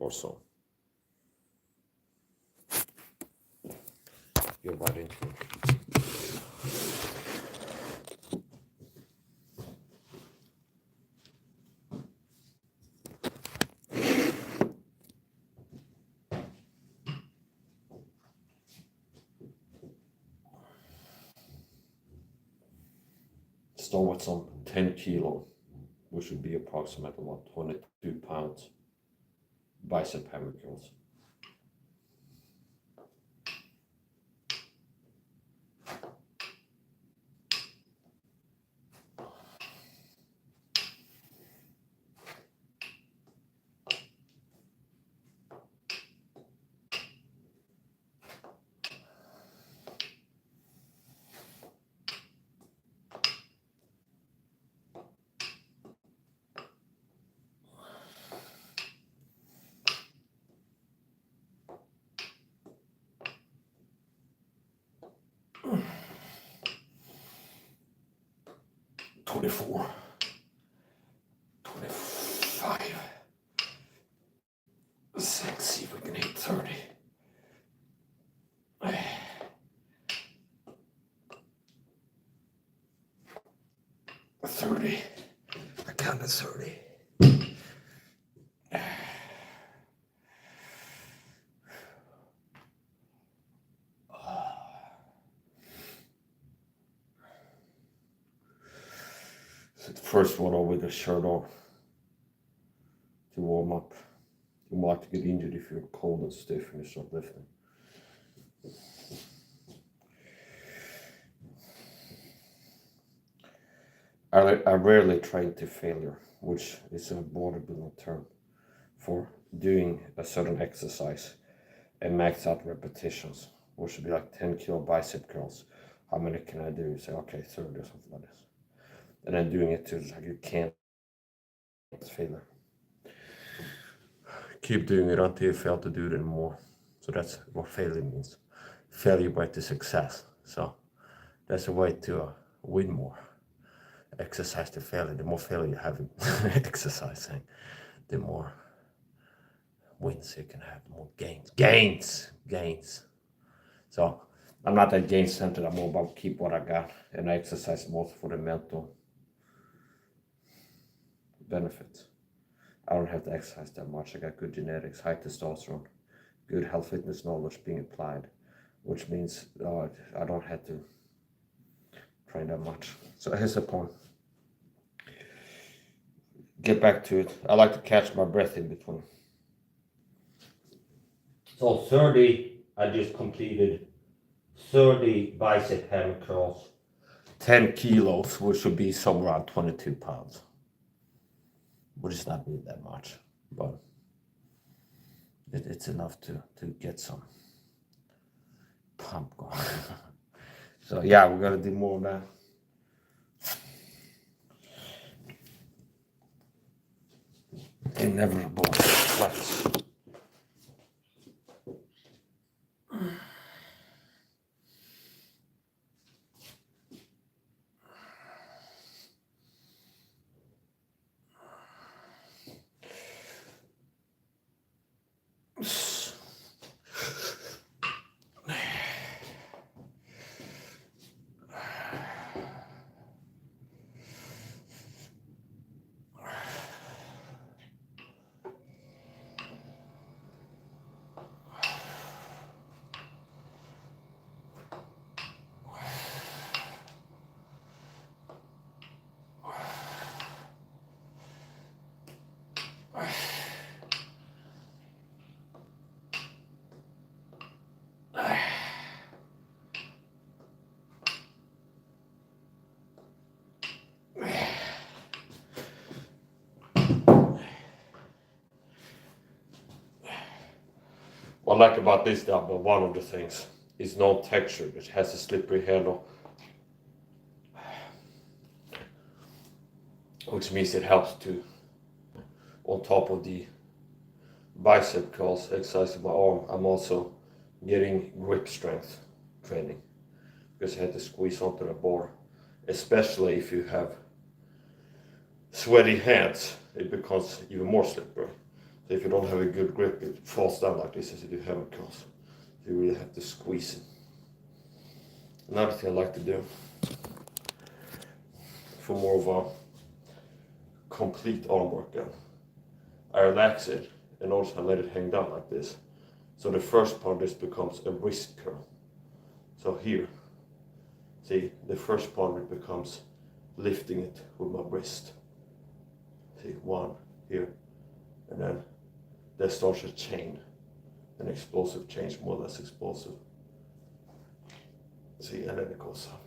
or so. You're right into it. Start with some 10 kilo, which would be approximately about 22 pounds bicep hammer curls. $24, $25. Let's see if we can hit 30. I counted 30. So the first one over with the shirt off to warm up. You might get injured if you're cold and stiff and you start lifting. I rarely train to failure, which is a bodybuilding term for doing a certain exercise and max out repetitions, which should be like 10 kilo bicep curls. How many can I do? You say, okay, 30 or something like this. And then doing it to like you can't failure. Keep doing it until you fail to do it anymore. So that's what failure means. Failure way to success. So that's a way to win more. Exercise to failure. The more failure you have in exercising, the more wins you can have, the more gains. So I'm not that gain centered. I'm more about keep what I got, and I exercise most for the mental benefits. I don't have to exercise that much. I got good genetics, high testosterone, good health fitness knowledge being applied, which means I don't have to train that much. So here's the point. Get back to it. I like to catch my breath in between. So 30, I just completed 30 bicep hammer curls, 10 kilos, which would be somewhere around 22 pounds. Which is not really that much, but it's enough to get some pump going. So yeah, we're gonna do more of that. Inevitable flex. What I like about this dumbbell, one of the things, is no texture. It has a slippery handle, which means it helps to, on top of the bicep curls, exercising my arm, I'm also getting grip strength training because I had to squeeze onto the bar, especially if you have sweaty hands, it becomes even more slippery. So if you don't have a good grip, it falls down like this as you do hammer curls. You really have to squeeze it. Another thing I like to do for more of a complete arm workout, I relax it and also I let it hang down like this. So the first part of this becomes a wrist curl. So here, see, the first part of it becomes lifting it with my wrist. See, one here, and then that starts a chain, an explosive change, more or less explosive. See, and then it goes up.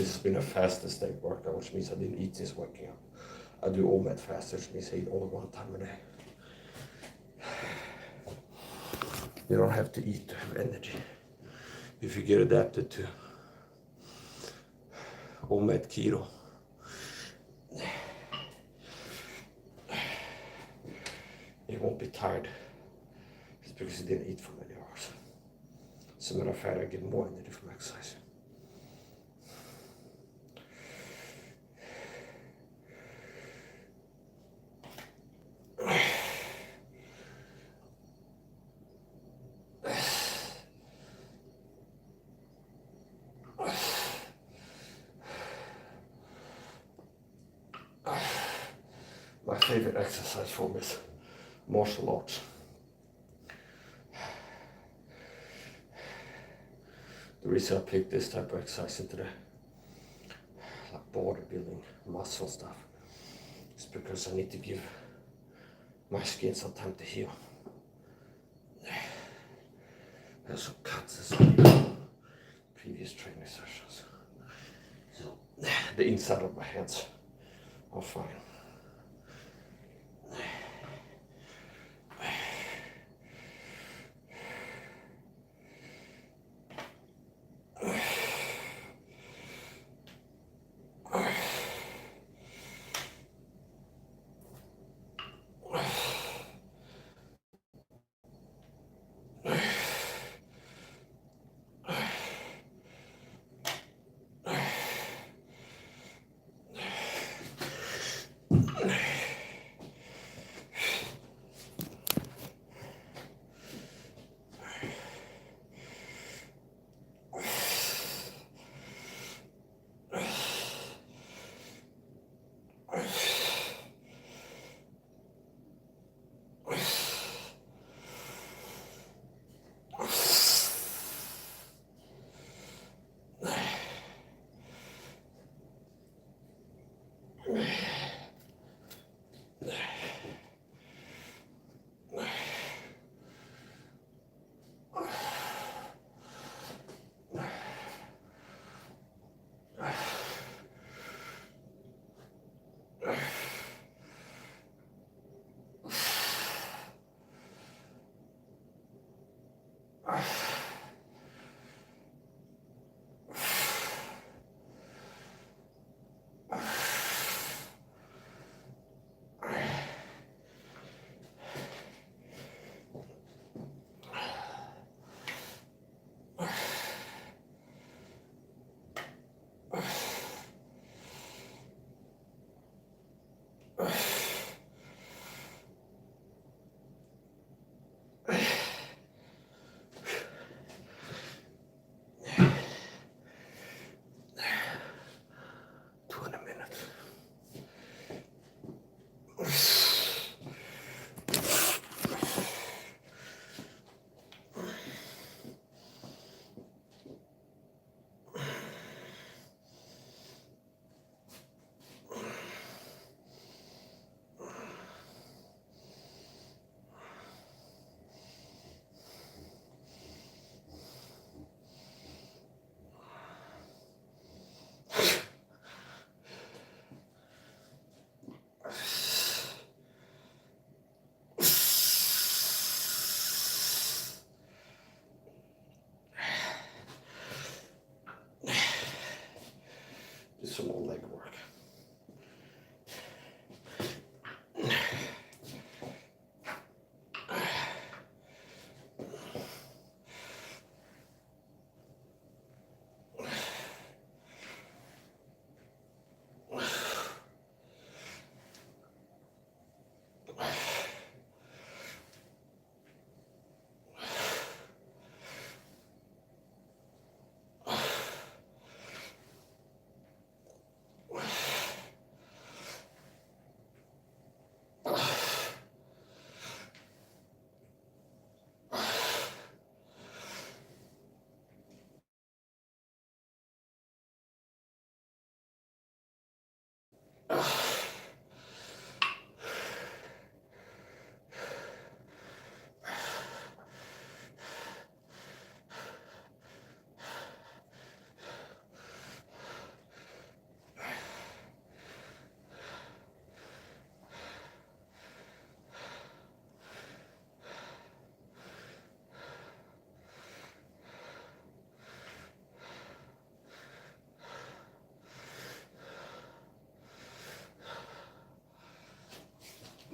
this has been a fastest day workout, which means I didn't eat since waking up. I do OMAD fast, which means I eat only one time a day. You don't have to eat to have energy. If you get adapted to OMAD keto, you won't be tired. It's because you didn't eat for many hours. As a matter of fact, I get more energy from exercise. My favorite exercise form is martial arts. The reason I picked this type of exercise into the like bodybuilding, muscle stuff is because I need to give my skin some time to heal. There's some cuts in some previous training sessions. So the inside of my hands are fine.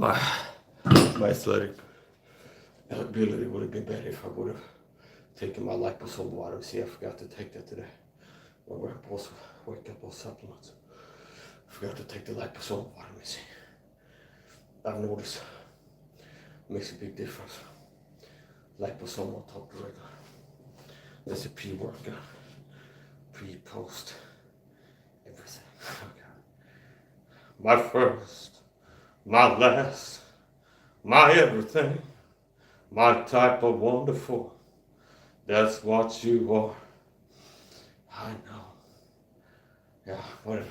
my athletic ability would have been better if I would have taken my liposome water. See, I forgot to take that today. When we're supposed to wake up on supplements, I forgot to take the liposome vitamin C. I've noticed it makes a big difference. Liposome on top of regular. That's a pre-workout, pre-post, everything. Okay. My first, my last, my everything, my type of wonderful. That's what you are. I know. Yeah, whatever.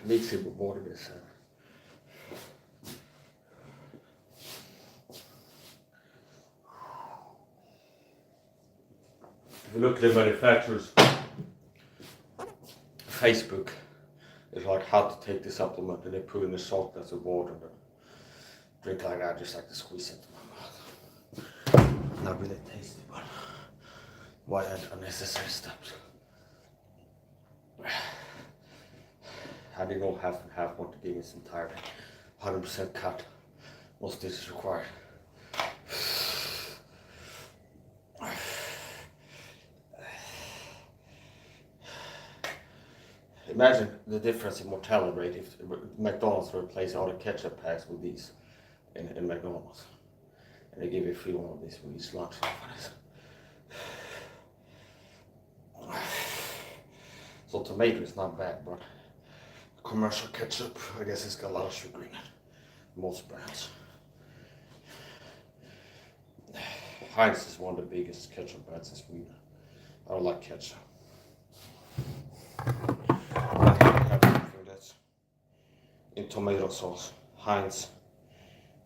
Mix it with water this time. If you look at the manufacturers, Facebook is like how to take the supplement, and they put in the salt that's of water and drink like that, just like to squeeze it into my mouth. Not really tasty, but why unnecessary steps? I didn't go half and half, want to give me this entire 100% cut. Most dishes required. Imagine the difference in mortality rate if McDonald's replaced all the ketchup packs with these in McDonald's. And they give you a free one of these for each lunch. So tomato is not bad, but commercial ketchup, I guess it's got a lot of sugar in it. Most brands. Heinz is one of the biggest ketchup brands in Sweden. I don't like ketchup. I have something that's in tomato sauce. Heinz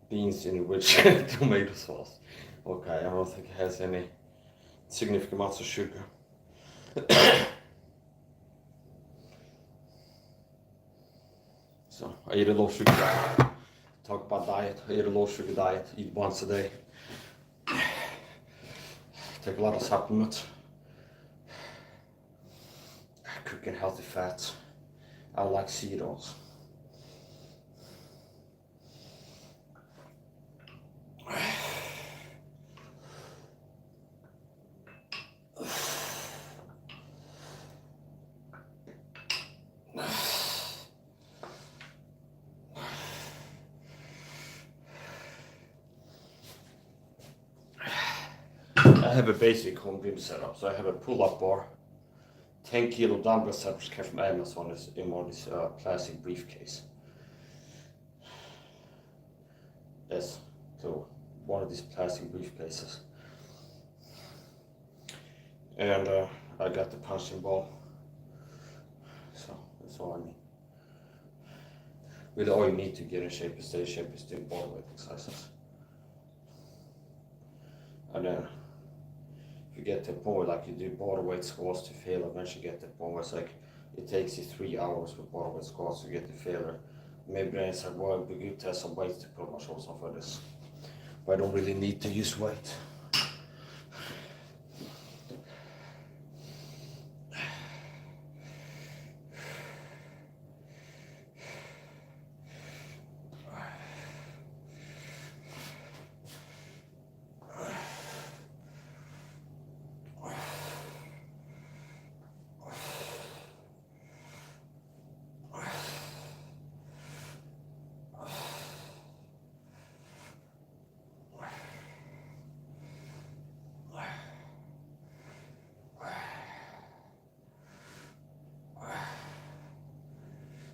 beans in which tomato sauce. Okay, I don't think it has any significant amounts of sugar. So I eat a low sugar diet. Talk about diet. I eat a low sugar diet. Eat once a day. Take a lot of supplements. Cooking healthy fats. I like seed oils. I have a basic home gym setup, so I have a pull-up bar, 10 kilo dumbbell set which came from Amazon is in one of this plastic briefcase. Yes, so one of these plastic briefcases. And I got the punching ball, so that's all I need. Really all you need to get in shape and stay in shape is doing bodyweight exercises. And then if you get to a point like you do bodyweight squats to fail, eventually get to a point where it's like it takes you 3 hours with bodyweight squats to get to failure. Maybe then it's like, well, it'd be good to have some weight to put myself on for this. But I don't really need to use weight.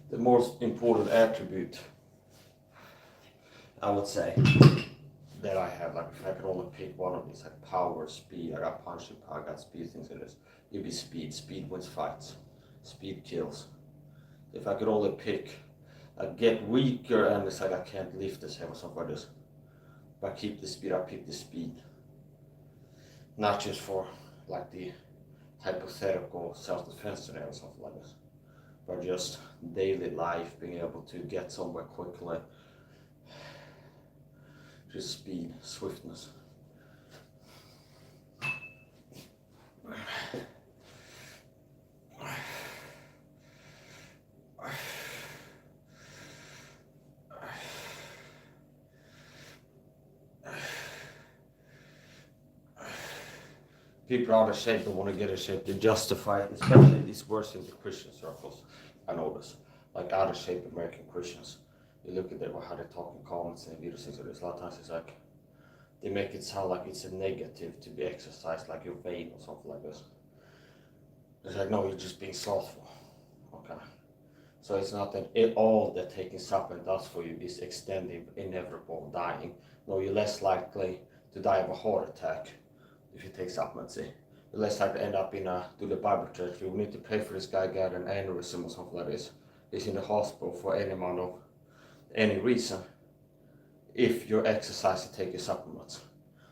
The most important attribute, I would say, that I have, like if I could only pick one of these, like power, speed, I got punching power, I got speed, things like this. It'd be speed. Speed wins fights. Speed kills. If I could only pick, I get weaker and it's like I can't lift this heavy or something like this. If I keep the speed, I pick the speed. Not just for like the hypothetical self-defense scenario or something like this, but just daily life, being able to get somewhere quickly. Just speed, swiftness. People out of shape don't want to get in shape. They justify it, especially these worse in the Christian circles. I notice, like out of shape American Christians. You look at how they talk in comments and videos, things like this. A lot of times it's like they make it sound like it's a negative to be exercised, like you're vain or something like this. It's like, no, you're just being slothful. Okay. So it's not that all that taking supplement does for you is extending inevitable dying. No, you're less likely to die of a heart attack if you take supplements. You're less likely to end up in do the Bible church. We need to pray for this guy got an aneurysm or something like this. He's in the hospital for any amount of any reason. If you're exercising, take your supplements.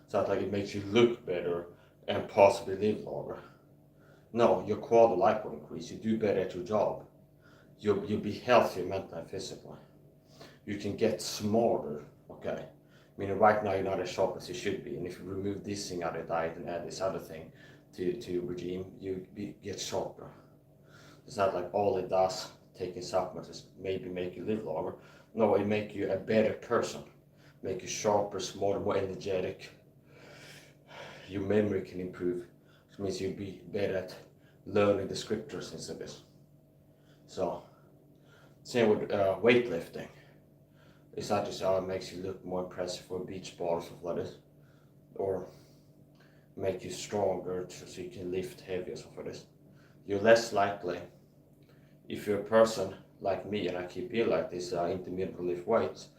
So that like it makes you look better and possibly live longer. No, your quality of life will increase. You do better at your job. You'll be healthier mentally and physically. You can get smarter, okay? I mean, right now you're not as sharp as you should be, and if you remove this thing out of the diet and add this other thing to your regime, you get sharper. It's not like all it does, taking supplements, is maybe make you live longer. No, it make you a better person. Make you sharper, smarter, more energetic. Your memory can improve, which means you'll be better at learning the scriptures instead of this. So, same with weightlifting. It's not just how it makes you look more impressive for a beach ball or something like this, or make you stronger so you can lift heavy or something like this. You're less likely, if you're a person like me and I keep eating like this, intermittently lift weights.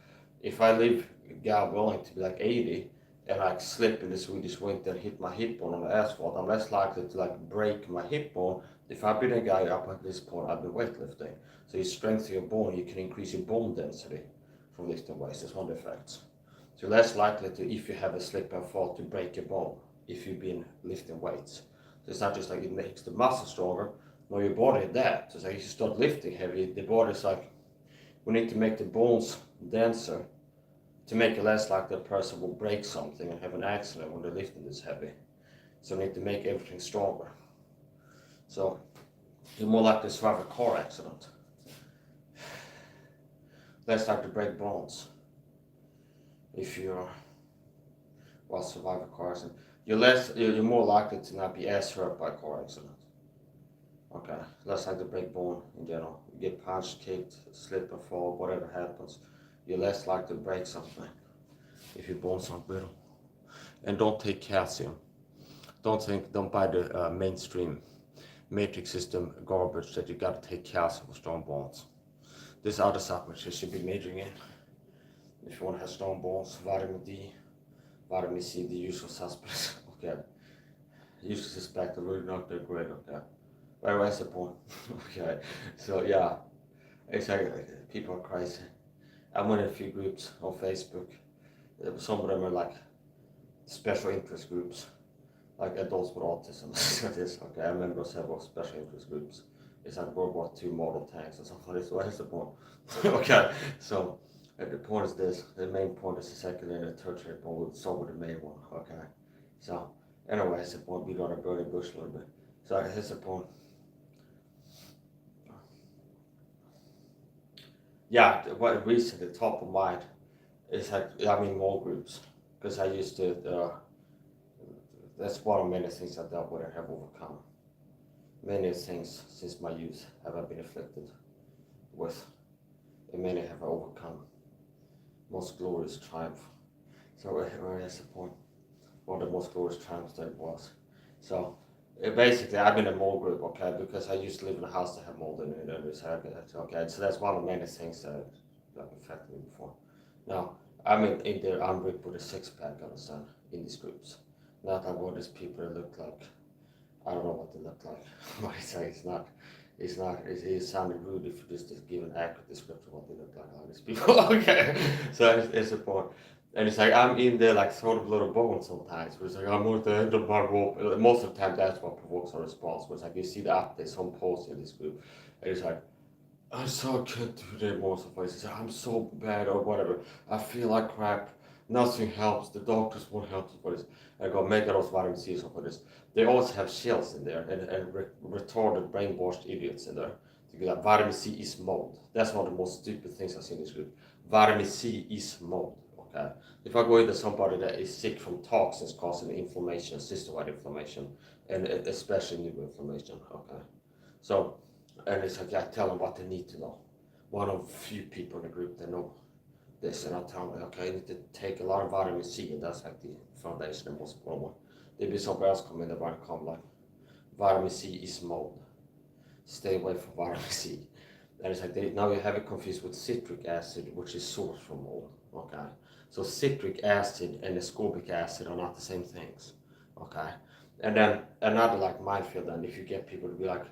If I live, God willing, to be like 80 and I slip in the Swedish winter and hit my hip bone on the asphalt, I'm less likely to like break my hip bone. If I've been a guy up at this point, I've been weightlifting. So you strengthen your bone, you can increase your bone density from lifting weights. That's one of the effects. So you're less likely to, if you have a slip and fall, to break your bone if you've been lifting weights. So it's not just like it makes the muscle stronger. No, your body adapts. So it's like if you start lifting heavy, the body's like, we need to make the bones denser to make it less likely the person will break something and have an accident when they're lifting this heavy. So we need to make everything stronger. So you're more likely to survive a car accident. Less likely to break bones if you're survive a car accident. You're more likely to not be as hurt by a car accident. Okay, less likely to break bone in general. You get punched, kicked, slip and fall, whatever happens, you're less likely to break something if your bones aren't brittle. And don't take calcium. Don't buy the mainstream matrix system garbage that you gotta take calcium for strong bones. There's other supplements you should be majoring in if you want to have strong bones. Vitamin D, vitamin C, the usual suspects. Okay, usual suspect are really not that great. Okay, but what's the point? Okay, so yeah, exactly. People are crazy. I'm in a few groups on Facebook. Some of them are like special interest groups, like adults with autism. Okay, I remember several special interest groups. It's like World War II model tanks or something like this. What is the point? Okay, so the point is this. The main point is the secondary and the tertiary point. We'll start with the main one. Okay, so anyway, that's the point. We got to burn the bush a little bit. So here's the point. Yeah, what reason the top of mind is like I'm in more groups because I used to. That's one of many things I dealt with and have overcome. Many things since my youth have I been afflicted with, and many have I overcome. Most glorious triumph. So where's the point? One of the most glorious triumphs that it was. So basically, I've been in a mold group, okay, because I used to live in a house that had mold in it. Okay, so that's one of many things that have affected me before. Now, I mean, in there, I'm ripped with a six-pack, understand, in these groups. Not like what these people look like. I don't know what they look like, but it sounded rude if you just give an accurate description of what they look like, all these people. Okay, so it's a point. And it's like, I'm in there like throw the blood of bone sometimes, but it's like, I'm at the end of my rope. Most of the time, that's what provokes a response. But it's like, you see the updates, some posts in this group, and it's like, I so can't do the most of it. I'm so bad or whatever. I feel like crap. Nothing helps. The doctors won't help for this. I go make those vitamin C's for this. They always have shells in there and retarded, brainwashed idiots in there. To get that vitamin C is mold. That's one of the most stupid things I've seen in this group. Vitamin C is mold. Okay. If I go into somebody that is sick from toxins causing inflammation, system-wide inflammation, and especially new inflammation. Okay. So. And it's like, I tell them what they need to know. One of few people in the group that know this, and I tell them, okay, you need to take a lot of vitamin C, and that's like the foundation, the most important one. There'll be somebody else come in there and come like, vitamin C is mold. Stay away from vitamin C. And it's like, now you have it confused with citric acid, which is sourced from mold. Okay, so citric acid and ascorbic acid are not the same things. Okay, and then another like minefield. Then if you get people to be like,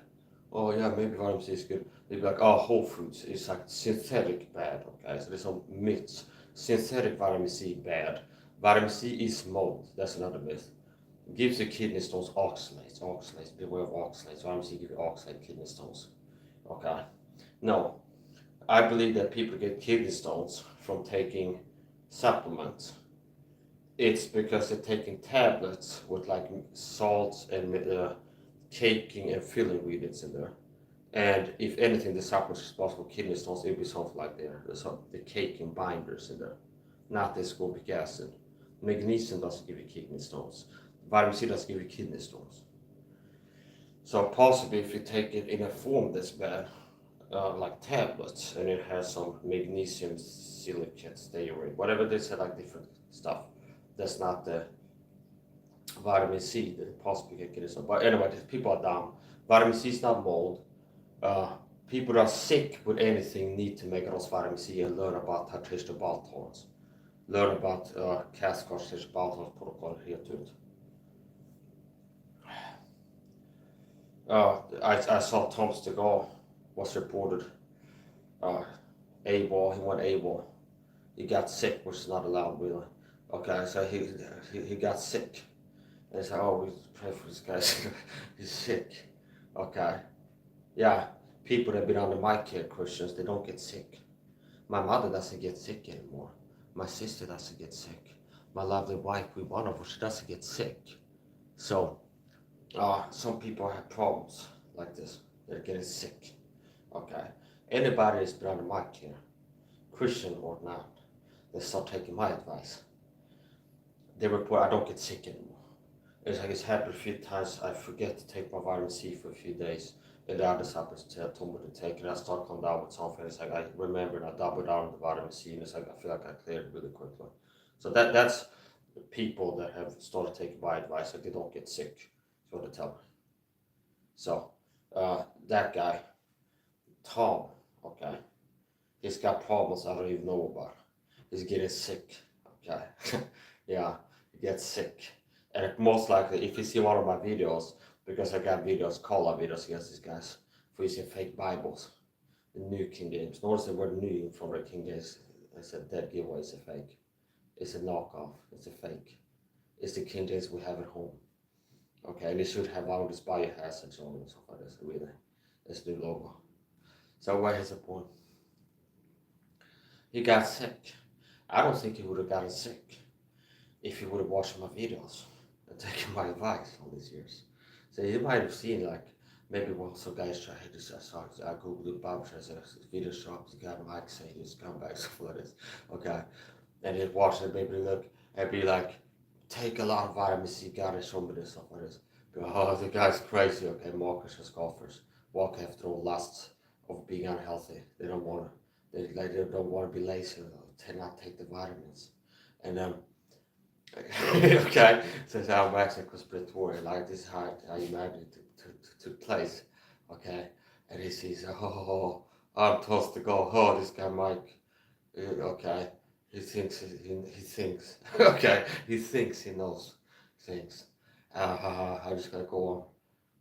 oh yeah, maybe vitamin C is good. They'd be like, oh, whole foods is like synthetic bad. Okay, so there's some myths. Synthetic vitamin C bad. Vitamin C is mold. That's another myth. Gives you kidney stones, oxalates. Beware of oxalates. Vitamin C gives you oxalate kidney stones. Okay. No, I believe that people get kidney stones from taking supplements. It's because they're taking tablets with like salts and caking and filling ingredients in there. And if anything, the supplements responsible for kidney stones, it would be something like the caking binders in there, not the ascorbic acid. Magnesium doesn't give you kidney stones. Vitamin C doesn't give you kidney stones. So possibly if you take it in a form that's bad, like tablets, and it has some magnesium silicate, stearate, whatever they say, like different stuff. That's not the vitamin C that possibly can get it. But anyway, people are dumb. Vitamin C is not mold. People that are sick with anything need to make those vitamin C and learn about titration bowel tolerance. Learn about cascade titration bowel tolerance protocol here to it. I saw Tom Stegall was reported AWOL. He went AWOL. He got sick, which is not allowed really. Okay, so he got sick. And they said, oh, we pray for this guy. He's sick. Okay. Yeah, people that have been under my care, Christians, they don't get sick. My mother doesn't get sick anymore. My sister doesn't get sick. My lovely wife, we one of her, she doesn't get sick. So, some people have problems like this. They're getting sick. Okay. Anybody that's been under my care, Christian or not, they start taking my advice. They report I don't get sick anymore. It's like it's happened a few times. I forget to take my vitamin C for a few days. And the others happens to told me to take it. I start coming down with something. It's like I remember and I double down on the vitamin C, and it's like I feel like I cleared it really quickly. So that's the people that have started taking my advice, like they don't get sick. That's what they tell me. So that guy, Tom, okay, he's got problems I don't even know about. He's getting sick. Okay, yeah, he gets sick, and most likely if you see one of my videos. Because I got videos, call-out videos against these guys for using fake Bibles, the new King James. Notice the word new from the King James. I said that giveaway is a fake. It's a knockoff. It's a fake. It's the King James we have at home. Okay, and it should have all this biohazards on it and stuff like this. Really, it's the logo. So what is the point? He got sick. I don't think he would have gotten sick if he would have watched my videos and taken my advice all these years. So you might have seen like maybe once some guys try to say, I googled the Bible says video shops, the guy Mike saying he's come back stuff like this. Okay. And he'd watch it, maybe look and be like, take a lot of vitamin C, gotta show me this stuff like this. Go, oh, the guy's crazy. Okay, mockers and scoffers walk after all lusts of being unhealthy. They don't want to. They don't want to be lazy. They not take the vitamins, and okay, so I'm actually conspiratorial. Like this is how you imagine it took place. Okay, and he sees, oh, I'm toast to go. Oh, this guy Mike. Okay, He thinks he thinks. Okay, he thinks he knows things. I'm just gonna go on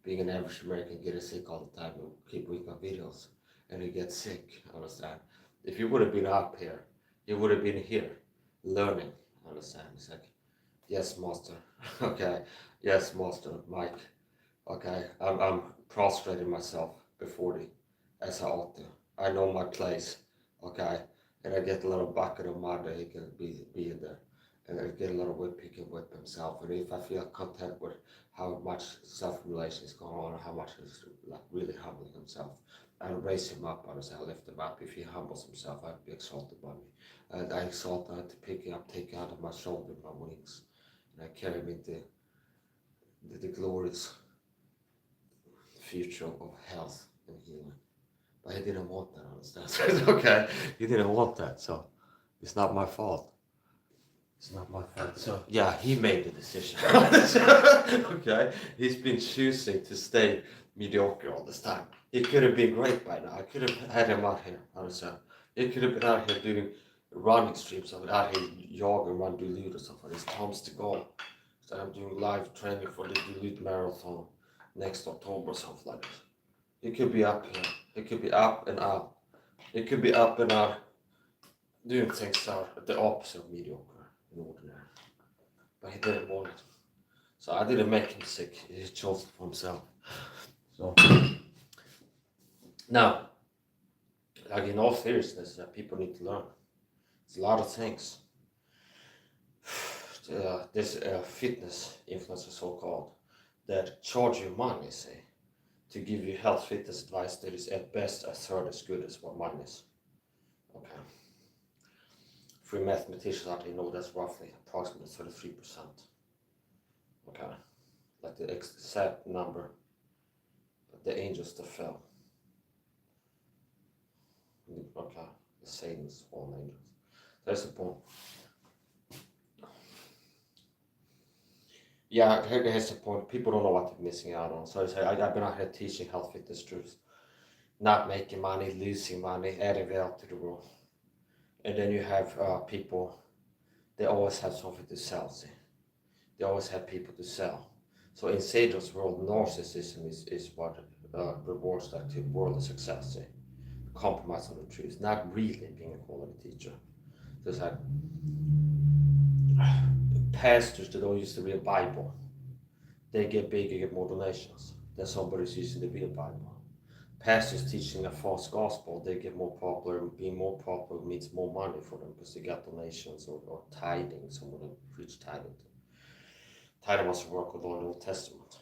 being an average American, getting sick all the time, and keep reading my videos, and he gets sick. Understand? If you would have been up here, you would have been here, learning. Understand? It's like, yes, master. Okay, yes, master, Mike. Okay, I'm prostrating myself before the as I ought to. I know my place. Okay, and I get a little bucket of mud that he can be in there, and I get a little whip he can whip himself. And if I feel content with how much self-revelation is going on, how much he's like really humbling himself, I raise him up. I lift him up. If he humbles himself, I'd be exalted by me. And I exalt him to pick him up, take him out of my shoulder, my wings, and I carry him into the glorious future of health and healing. But he didn't want that, understand? So it's okay, he didn't want that, so it's not my fault. It's not my fault. So yeah, he made the decision. Okay, he's been choosing to stay mediocre all this time. He could have been great by now. I could have had him out here, understand? He could have been out here doing running streams, out here jogging, run Duluth or something. It's times to go. So I'm doing live training for the Duluth Marathon next October or something like this. He could be up here. He could be up and out. He could be up and out doing things that are the opposite of mediocre and ordinary. But he didn't want it. So I didn't make him sick. He chose it for himself. So now, like in all seriousness, people need to learn. It's a lot of things. This fitness influencer, so-called, that charge you money, say, to give you health fitness advice that is at best a third as good as what mine is. Okay. For mathematicians out there know that's roughly approximately 33%. Okay. Like the exact number of the angels that fell. Okay. The saints, all angels. That's the point. Yeah, here's the point. People don't know what they're missing out on. So I've been out here teaching health fitness truths. Not making money, losing money, adding value to the world. And then you have people, they always have something to sell, see. They always have people to sell. So in Satan's world, narcissism is what rewards that to worldly success, see. Compromise on the truth, not really being a quality teacher. So it's like pastors that don't use the real Bible, they get bigger, get more donations than somebody's using the real Bible. Pastors teaching a false gospel, they get more popular, and being more popular means more money for them because they got donations or tithing, someone to preach tithing to. Tithing was a work of the Old Testament.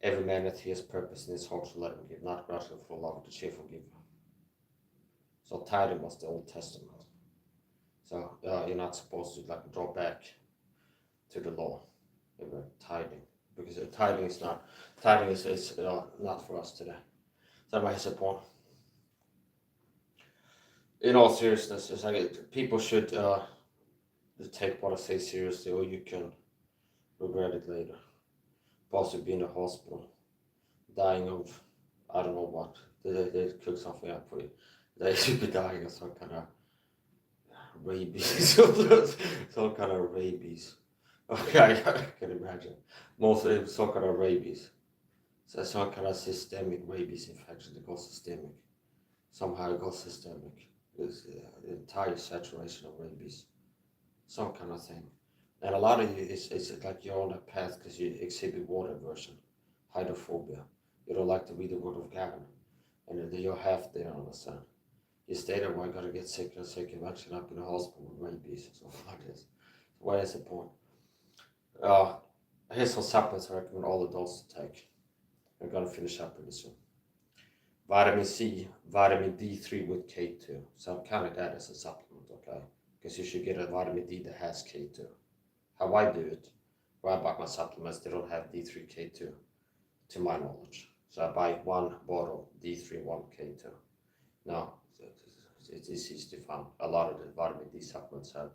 Every man that he has purpose in his heart shall let him give, not grudging for love, the cheerful giver. So tithing was the Old Testament. So you're not supposed to like draw back to the law, tithing, because tithing is not for us today. So that's the point. In all seriousness, it's like people should take what I say seriously, or you can regret it later. Possibly be in the hospital, dying of I don't know what. They cook something up for you. They should be dying of some kind of rabies, some kind of rabies. Okay, I can imagine. Mostly some kind of rabies. So some kind of systemic rabies infection that goes systemic. Somehow it goes systemic. It's the entire saturation of rabies. Some kind of thing. And a lot of you, it's like you're on that path because you exhibit water aversion, hydrophobia. You don't like to read the Word of God. And then you're half there on the sun. You stay there, well, I gotta get sick and sick, eventually up in the hospital with rabies and stuff like this. What is the point? Here's some supplements I recommend all adults to take. I'm gonna finish up pretty soon. Vitamin C, vitamin D3 with K2. So I'm counting that as a supplement, okay? Because you should get a vitamin D that has K2. How I do it, when I buy my supplements, they don't have D3, K2, to my knowledge. So I buy one bottle D3, one K2. Now, it's easy to find. A lot of the vitamin D supplements have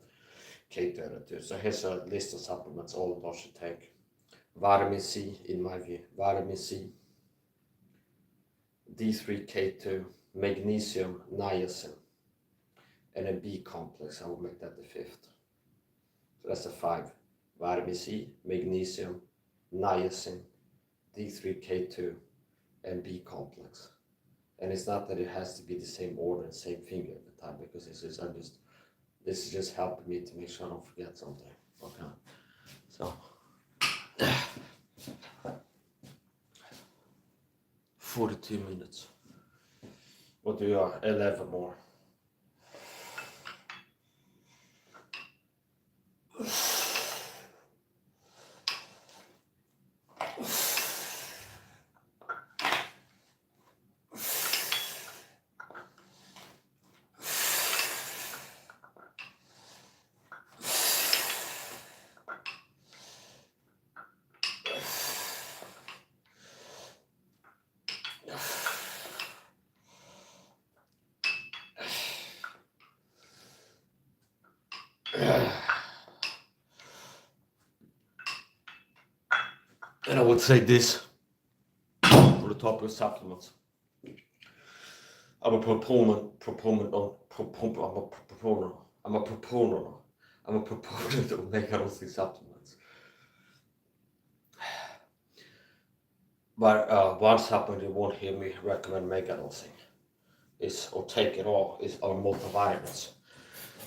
K2 too. So here's a list of supplements all adults should take. Vitamin C, in my view, vitamin C, D3, K2, magnesium, niacin, and a B complex. I will make that the 5th. So that's the 5. Vitamin C, magnesium, niacin, D3K2, and B complex. And it's not that it has to be the same order and same thing every time, because this is just helping me to make sure I don't forget something. Okay. So 42 minutes. What do you are? 11 more. And I would say this for the topic of supplements. I'm a proponent of mega-dosing supplements. But one supplement you won't hear me recommend mega-dosing is, or take it all, is our multivitamins.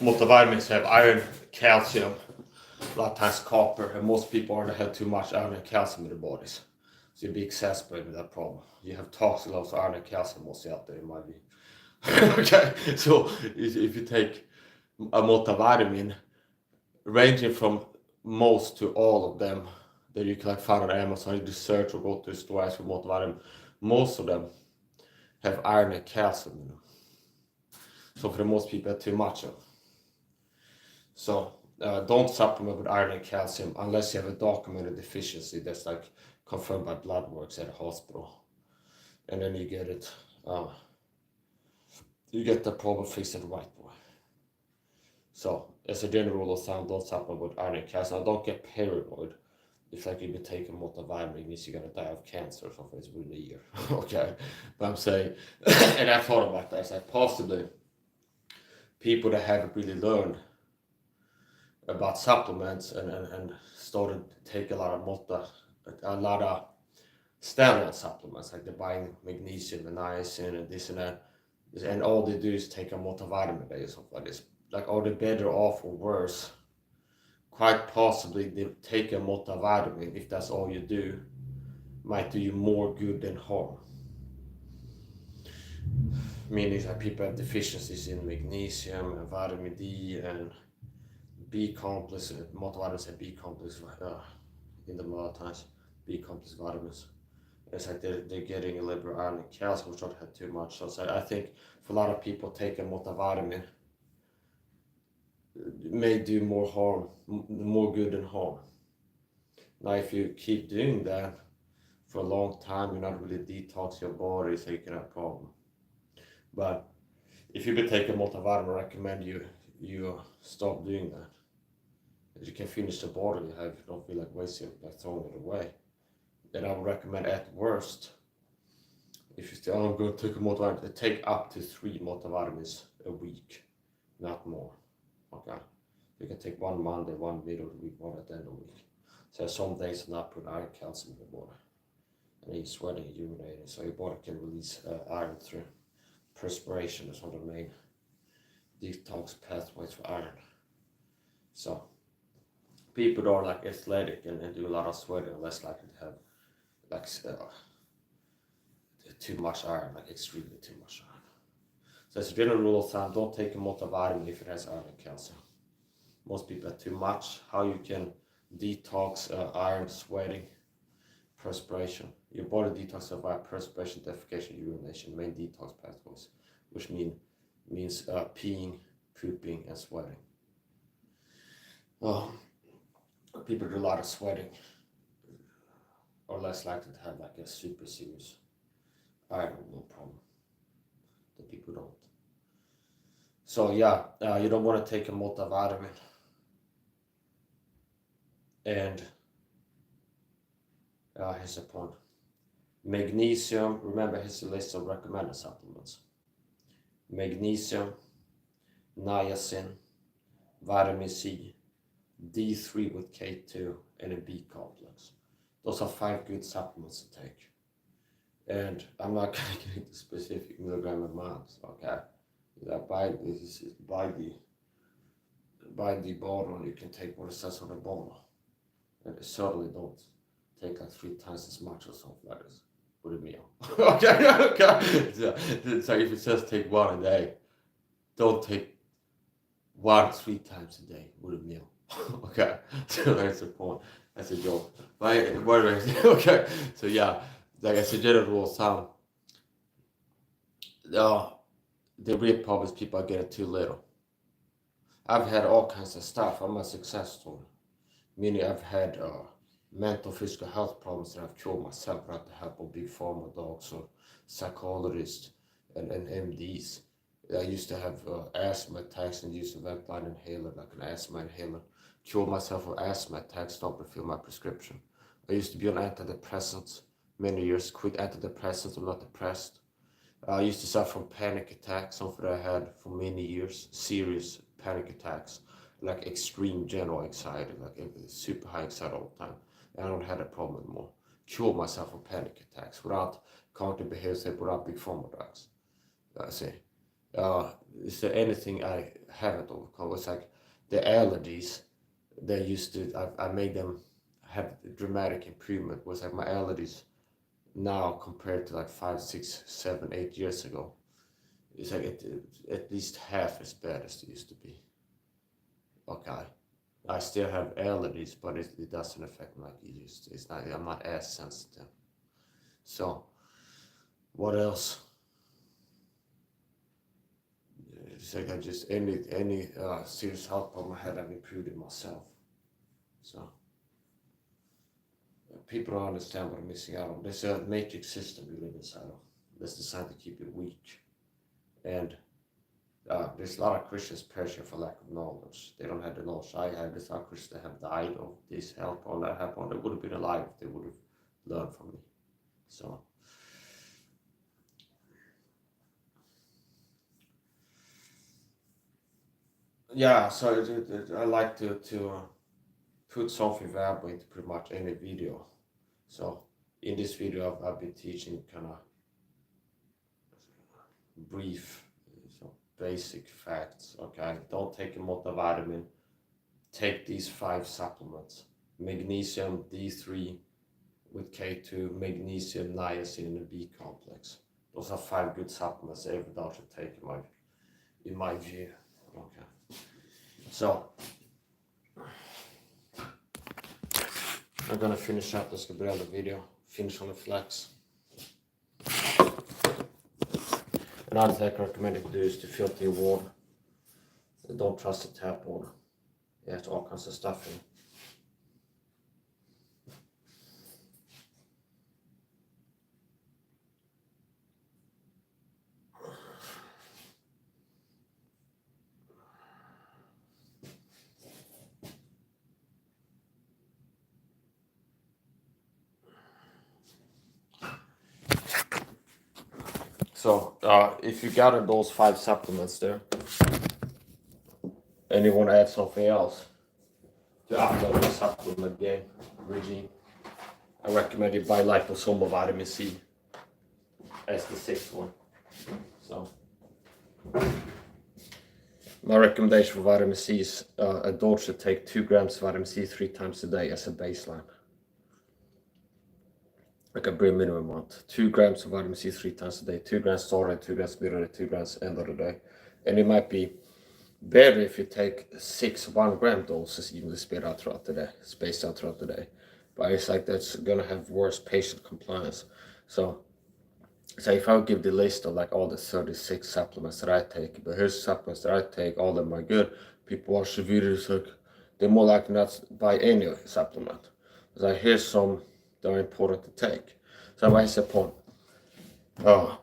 Multivitamins have iron, calcium, a lot of times copper, and most people have too much iron and calcium in their bodies. So you'll be exacerbated with that problem. You have toxic levels of iron and calcium mostly out there in my view. Okay, so if you take a multivitamin, ranging from most to all of them that you can find on Amazon, you just search or go to the store for multivitamin, most of them have iron and calcium in them. So for the most people, too much of them. So don't supplement with iron and calcium unless you have a documented deficiency that's like confirmed by blood works at a hospital, and then you get it. You get the problem fixed the right way. So as a general rule of thumb, don't supplement with iron and calcium. Now, don't get paranoid. If like you've been taking multivitamin, it means you're gonna die of cancer or something within a year. Okay, but I'm saying, and I thought about that. It's like possibly people that haven't really learned about supplements and started to take a lot of standard supplements, like they're buying magnesium and niacin and this and that, and all they do is take a multivitamin a day or something like this. Like, are they better off or worse? Quite possibly they take a multivitamin, if that's all you do, might do you more good than harm. Meaning that people have deficiencies in magnesium and vitamin D and B complex, multivitamins have B complex in them a lot of times, B complex vitamins. It's like they're getting a little bit of iron and calcium, which don't have too much. So I think for a lot of people, taking multivitamin may do more harm, more good than harm. Now, if you keep doing that for a long time, you're not really detox your body, so you can have a problem. But if you've been taking multivitamin, I recommend you stop doing that. You can finish the bottle you have, you don't feel like wasting it, like throwing it away. Then I would recommend, at worst, if you say, oh, I'm going to take a multivitamin, take up to 3 multivitamins a week, not more. Okay, you can take one Monday, one middle of the week, one at the end of the week. So some days I'm not putting iron, calcium in your body, and you're sweating and urinating, so your body can release iron through perspiration. Is one of the main detox pathways for iron. So people that are like athletic and do a lot of sweating are less likely to have like too much iron, like extremely too much iron. So as a general rule of thumb, don't take a multivitamin if it has iron and calcium. Most people have too much. How you can detox iron, sweating, perspiration. Your body detoxes via perspiration, defecation, urination, main detox pathways, which means peeing, pooping, and sweating. People do a lot of sweating are less likely to have like a super serious iron problem. The people don't. So yeah, you don't want to take a multivitamin. And here's the point. Magnesium, remember here's a list of recommended supplements. Magnesium, niacin, vitamin C, D3 with K2, and a B complex. Those are 5 good supplements to take. And I'm not going to get into specific milligram amounts, okay? By the bottle, you can take what it says on the bottle. And certainly don't take like 3 times as much or something like this with a meal. Okay. So if it says take 1 a day, don't take 1 3 times a day with a meal. Okay, so that's the point. That's a joke. But okay, so yeah, like I said, general rule of thumb, the real problem is people are getting too little. I've had all kinds of stuff. I'm a success story. Meaning I've had mental, physical health problems that I've cured myself without the help of big pharma dogs or psychologists and MDs. I used to have asthma attacks and used a vent-line inhaler, like an asthma inhaler. Cured myself of asthma attacks, stopped refill my prescription. I used to be on antidepressants many years, quit antidepressants, I'm not depressed. I used to suffer from panic attacks, something that I had for many years, serious panic attacks, like extreme general anxiety, like super high anxiety all the time. And I don't have that problem anymore. Cured myself from panic attacks without cognitive behavioral, without big pharma drugs. I say. Is there anything I haven't overcome? It's like the allergies. They used to, I made them have dramatic improvement. Was like my allergies now compared to like 5, 6, 7, 8 years ago. It's like at least half as bad as it used to be. Okay, I still have allergies, but it doesn't affect me like it used to. It's not. I'm not as sensitive. So, what else? It's like I just any serious health problem I had, I've improved it myself. So people don't understand what I'm missing out on. There's a matrix system we live inside of that's designed to keep you weak, and there's a lot of Christians perishing for lack of knowledge. They don't have the knowledge I have. There's a lot of Christians that have died of this help or that help, or they would have been alive if they would have learned from me. So. Yeah, so I like to put something valuable into pretty much any video. So in this video, I've been teaching kind of brief, so basic facts. Okay, don't take a multivitamin. Take these 5 supplements: magnesium, D3 with K2, magnesium, niacin, and a B complex. Those are 5 good supplements every dog should take in my view. Okay. So, I'm gonna finish up this Gabriella video, finish on the flex. Another thing I recommend you to do is to filter your water. Don't trust the tap water. It has all kinds of stuff in it. So, if you got those 5 supplements there, and you want to add something else to upload the supplement game regime, I recommend you buy liposomal vitamin C as the 6th one. So, my recommendation for vitamin C is adults should take 2 grams of vitamin C 3 times a day as a baseline. Like a bare minimum amount. 2 grams of vitamin C 3 times a day. 2 grams start, 2 grams middle, 2 grams end of the day. And it might be better if you take 6 1-gram doses evenly spaced out throughout the day. But it's like that's gonna have worse patient compliance. So if I would give the list of like all the 36 supplements that I take, but here's supplements that I take, all of them are good. People watch the videos, like they're more likely not to buy any supplement. So here's some that are important to take. So I say upon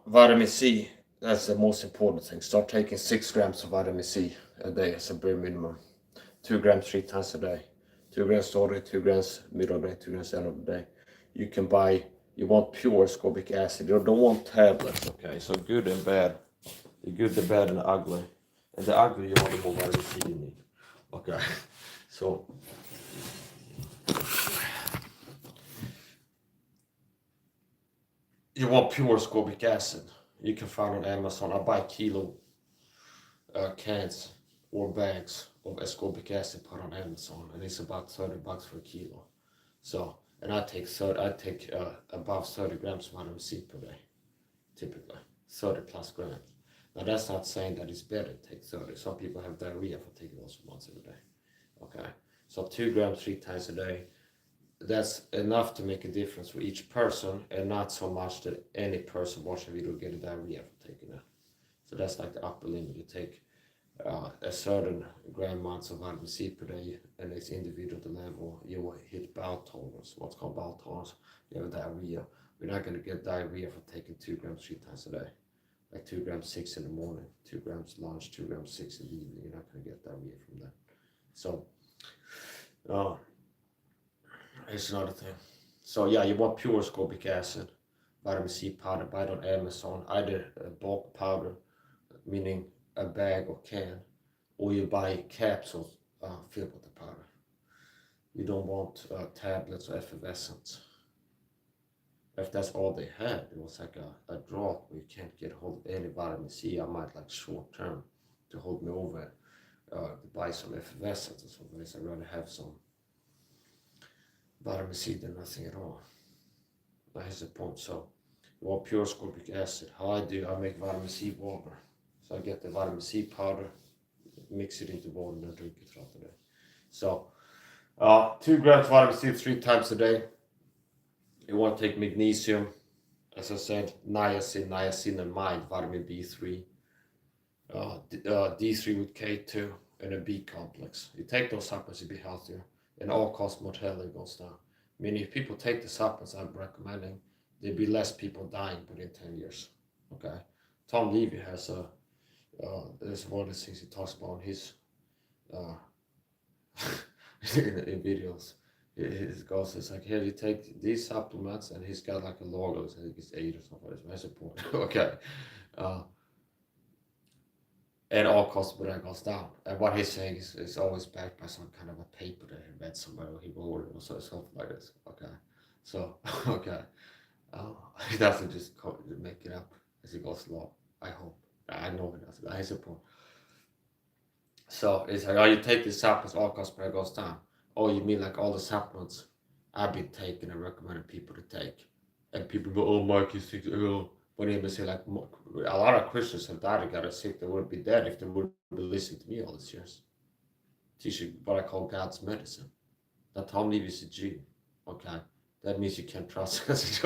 vitamin C, that's the most important thing. Start taking 6 grams of vitamin C a day as a bare minimum. 2 grams 3 times a day. 2 grams start, 2 grams middle of the day, 2 grams end of the day. You can buy, you want pure ascorbic acid. You don't want tablets, okay? So good and bad. The good, the bad, and the ugly. And the uglier you are, the more vitamin C you need. Okay, so you want pure ascorbic acid. You can find on Amazon. I buy kilo cans or bags of ascorbic acid put on Amazon, and it's about $30 for a kilo. So, and I take above 30 grams of vitamin C per day, typically 30 plus grams. Now that's not saying that it's better to take 30. Some people have diarrhea for taking those once a day. Okay, so 2 grams 3 times a day. That's enough to make a difference for each person, and not so much that any person watching the video will get a diarrhea for taking it. So that's like the upper limit. You take a certain gram amounts of vitamin C per day, and it's individual to level. You will hit bowel tolerance, what's called bowel tolerance. You have diarrhea. You're not going to get diarrhea for taking 2 grams 3 times a day. Like 2 grams 6 in the morning, 2 grams lunch, 2 grams 6 in the evening. You're not going to get diarrhea from that. So, here's another thing. So yeah, you want pure ascorbic acid, vitamin C powder. Buy it on Amazon, either a bulk powder, meaning a bag or can, or you buy capsules filled with the powder. You don't want tablets or effervescence. If that's all they had, it was like a drop where you can't get hold of any vitamin C. I might like short term to hold me over to buy some effervescence or something. I'd rather have some vitamin C than nothing at all. That's the point. So you want pure ascorbic acid. How I do, I make vitamin C water. So I get the vitamin C powder, mix it into water, and I drink it throughout the day. So 2 grams vitamin C 3 times a day. You want to take magnesium, as I said, niacinamide, vitamin B3, D3 with K2, and a B complex. You take those supplements, you'll be healthier, and all-cause mortality goes down. Meaning, if people take the supplements I'm recommending, there'll be less people dying within 10 years. Okay, Tom Levy has there's one of the things he talks about in his in videos. His goal is like, here you take these supplements, and he's got like a logo, I think it's 8 or something. That's the point. Okay, and all cost but that goes down. And what he's saying is always backed by some kind of a paper that he read somewhere, or he wrote it, or something like this. Okay, so okay, he doesn't just make it up as he goes along. I hope. I know he doesn't. That's the point. So it's like, oh, you take these supplements, all cost per goes down. Oh, you mean like all the supplements I've been taking and recommending people to take? And people go, oh, Mike, you think, oh, when they say like, a lot of Christians have died and got sick, they would be dead if they would be listening to me all these years. Teaching what I call God's medicine. That Tom Levy's a Jew. Okay, that means you can't trust us.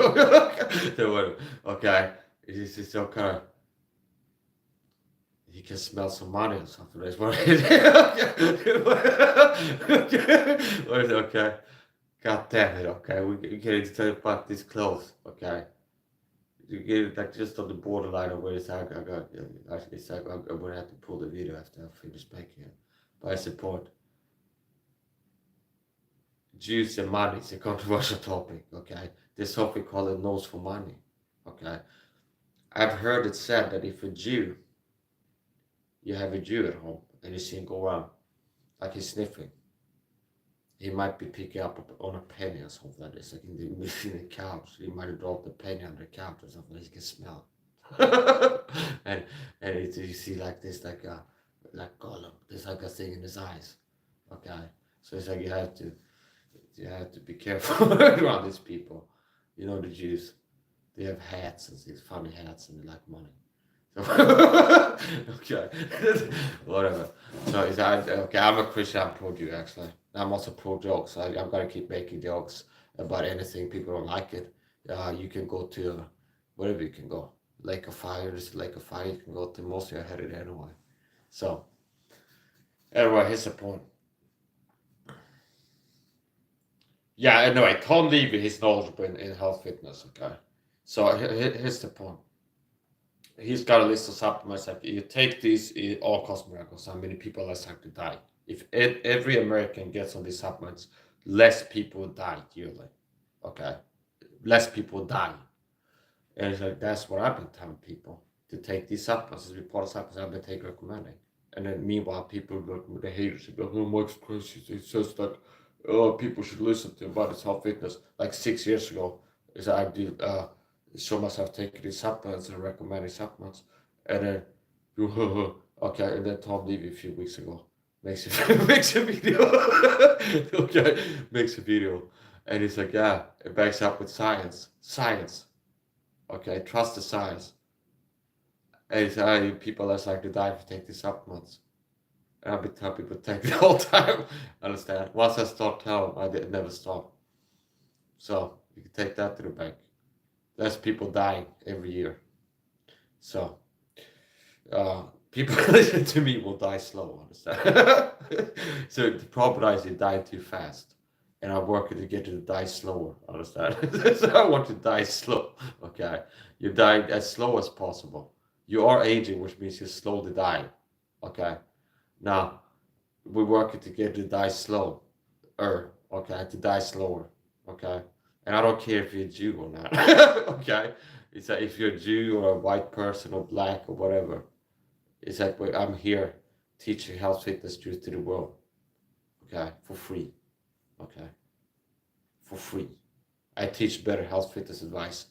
Okay, it's just so kind of. You can smell some money or something. That's what it is. Okay. God damn it. Okay. We can't tell you about these clothes. Okay. You get it like just on the borderline of where it's like, I'm going to have to pull the video after I finish making it. But I support Jews and money. It's a controversial topic. Okay. There's something called a nose for money. Okay. I've heard it said that if a Jew, you have a Jew at home and you see him go around like he's sniffing, he might be picking up on a penny or something like this, like in the couch. He might have dropped a penny on the couch or something, he can smell it. and you see like this, like Gollum, there's like a thing in his eyes. Okay, so it's like you have to be careful around these people. You know, the Jews, they have hats and these funny hats, and they like money. Okay, whatever. So okay, I'm a Christian, I'm pro-Jew actually. I'm also pro-jokes. I'm gonna keep making jokes about anything. People don't like it. You can go to wherever you can go. Lake of Fire, there's a Lake of Fire you can go to. Mostly I headed anyway. So anyway, here's the point. Yeah, anyway, Tom Levy, he's knowledgeable in health fitness, okay? So here's the point. He's got a list of supplements. Like you take these, it all costs miracles. How many people less have to die? If every American gets on these supplements, less people die yearly. Okay, less people die. And it's like that's what I've been telling people to take these supplements. This report of supplements I've been recommending. And then meanwhile, people look, the haters, they be like, oh, Mike's crazy. It says that people should listen to about his health fitness. Like 6 years ago, is I do show myself taking these supplements and recommending supplements, and then okay, and then Tom Levy a few weeks ago makes a makes a video, okay, makes a video, and he's like, yeah, it backs up with science, okay, trust the science, and he's people less likely to die if you take these supplements. And I've been telling people to take the whole time. Understand? Once I start telling, I did never stop. So you can take that to the bank. There's people dying every year. So people listening to me will die slow. Understand? So the problem is you die too fast, and I'm working to get you to die slower. Understand? So I want you to die slow. Okay, you're dying as slow as possible. You are aging, which means you're slowly dying. Okay. Now, we're working to get to die slow, okay, to die slower, okay? And I don't care if you're Jew or not, okay? It's like if you're a Jew or a white person or black or whatever, it's like I'm here teaching health fitness truth to the world, okay, for free, okay, for free. I teach better health fitness advice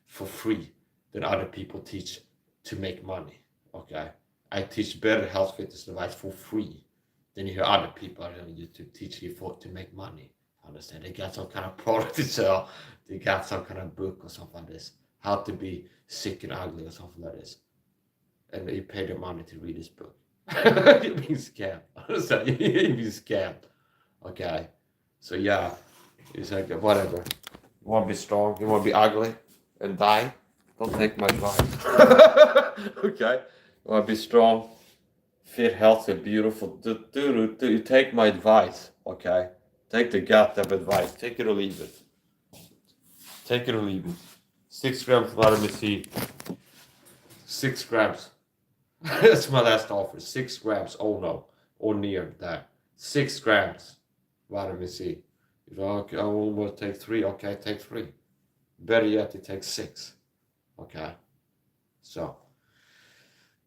for free than other people teach to make money, okay? I teach better health fitness advice for free than you hear other people on YouTube teach you to make money. Understand? They got some kind of product to sell. They got some kind of book or something like this. How to be sick and ugly or something like this. And you pay the money to read this book. You're being scammed. Understand? You're being scammed. Okay. So yeah, it's like whatever. You want to be strong? You want to be ugly and die? Don't take my advice. Okay. You want to be strong, fit, healthy, beautiful. Do you take my advice, okay? Take the goddamn advice. Take it or leave it. Take it or leave it. 6 grams of vitamin C. 6 grams. That's my last offer. 6 grams. Oh no. Or near that. 6 grams vitamin C. If okay, I will take 3. Okay, take 3. Better yet, you take 6. Okay. So.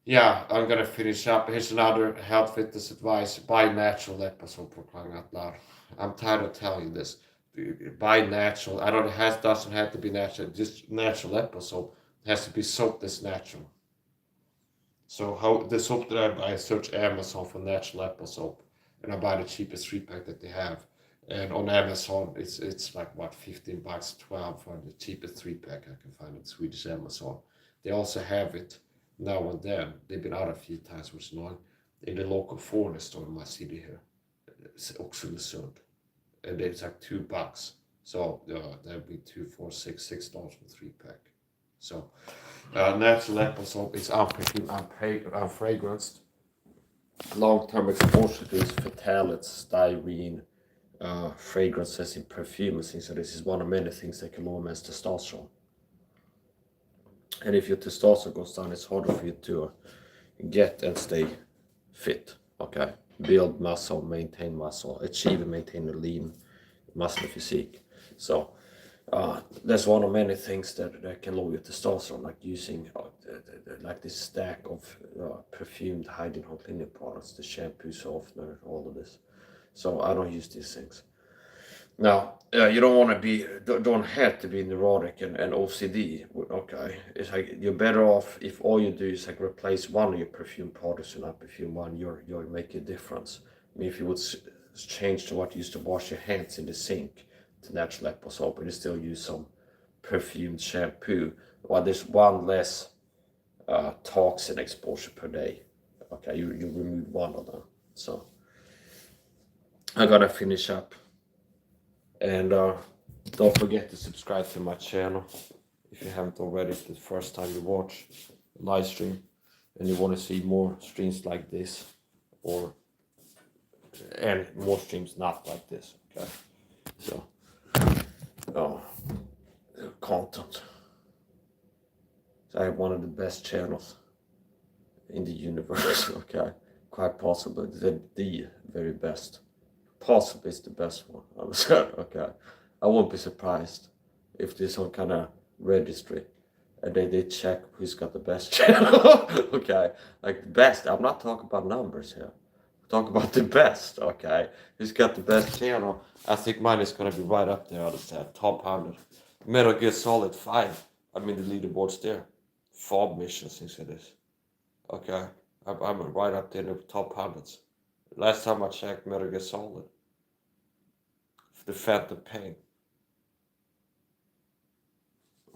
Yeah, I'm gonna finish up. Here's another health fitness advice. Buy natural episode for crying out loud. I'm tired of telling you this. Buy natural. I don't. It doesn't have to be natural. Just natural episode. It has to be soap that's natural. So how the soap that I buy, I search Amazon for natural apple soap, and I buy the cheapest 3-pack that they have. And on Amazon, it's like what, $15, 12 for the cheapest 3-pack I can find at Swedish Amazon. They also have it now and then. They've been out a few times, which is annoying. In the local forest store in my city here, it's Oxelösund, and it's like $2. So that'd be $6 for 3-pack. So natural apple soap is unperfumed, unfragranced. Long-term exposure to these phthalates, styrene, fragrances in perfume and things. So this is one of many things that can lower men's testosterone. And if your testosterone goes down, it's harder for you to get and stay fit. Okay, build muscle, maintain muscle, achieve and maintain a lean muscle physique. So there's one of many things that can lower your testosterone, like using like this stack of perfumed hiding home cleaning products, the shampoo, softener, all of this. So I don't use these things. Now, you don't have to be neurotic and OCD. Okay, it's like you're better off if all you do is like replace one of your perfume products and not perfume one. You're making a difference. I mean, if you would change to what you used to wash your hands in the sink to natural apple soap, and you still use some perfumed shampoo, well, there's one less toxin exposure per day. Okay, you remove one of them. So I gotta finish up. And don't forget to subscribe to my channel if you haven't already. If it's the first time you watch a live stream and you want to see more streams like this, and more streams not like this. Okay, so content. So I have one of the best channels in the universe. Okay, quite possibly the very best. Possibly it's the best one. Okay, I won't be surprised if there's some kind of registry and they check who's got the best channel. Okay, like the best. I'm not talking about numbers here. I'm talking about the best. Okay, who's got the best channel? I think mine is gonna be right up there on the top 100. Metal Gear Solid 5. I mean the leaderboard's there. 4 missions, I think it is. Okay, I'm right up there in the top hundreds. Last time I checked, Metal Gear Solid. The Phantom Pain.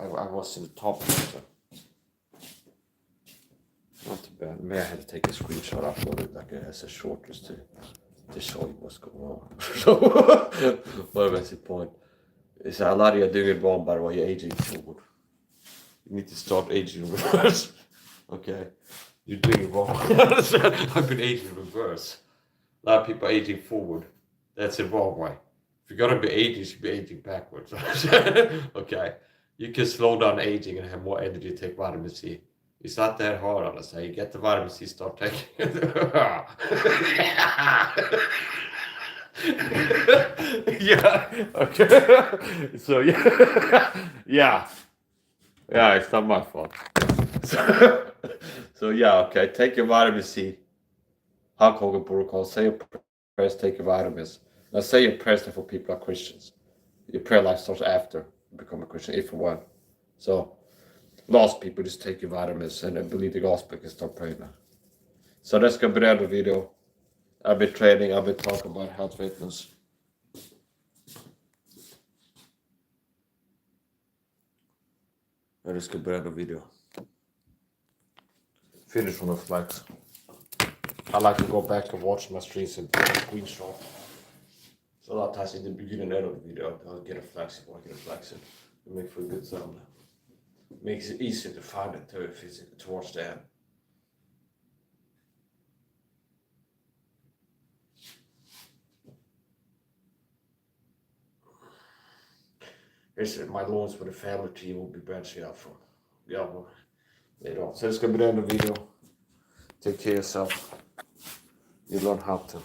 I was in the top 100. Not too bad. Maybe I had to take a screenshot, upload it like as a short just to show you what's going on. So, what was the point? Is a lot of you are doing it wrong, by the way. You're aging forward. You need to start aging in reverse. Okay? You're doing it wrong. I've been aging in reverse. A lot of people are aging forward. That's the wrong way. If you're gonna be aging, you should be aging backwards. Okay? You can slow down aging and have more energy to take vitamin C. It's not that hard, honestly. You get the vitamin C, start taking it. Yeah. Okay. So yeah. Yeah. Yeah, it's not my fault. So yeah, okay. Take your vitamin C. Hulk Hogan protocol. Say your prayers, take your vitamins. Now say your prayers for people who are Christians. Your prayer life starts after you become a Christian, if and when. So lost people just take your vitamins and believe the gospel and start praying now. So that's gonna be the end of the video. I've been training, I've been talking about health fitness. That is gonna be the end of the video. Finish on the flex. I like to go back and watch my streams and screenshot. So a lot of times in the beginning and end of the video, I'll get a flex or I get a flex it. Make for a good sound. Makes it easier to find it too if it's towards the end. Here's my loans for the family tree will be branching out from. Yeah, well, later on. So it's gonna be the end of the video. Take care of yourself. You learn how to.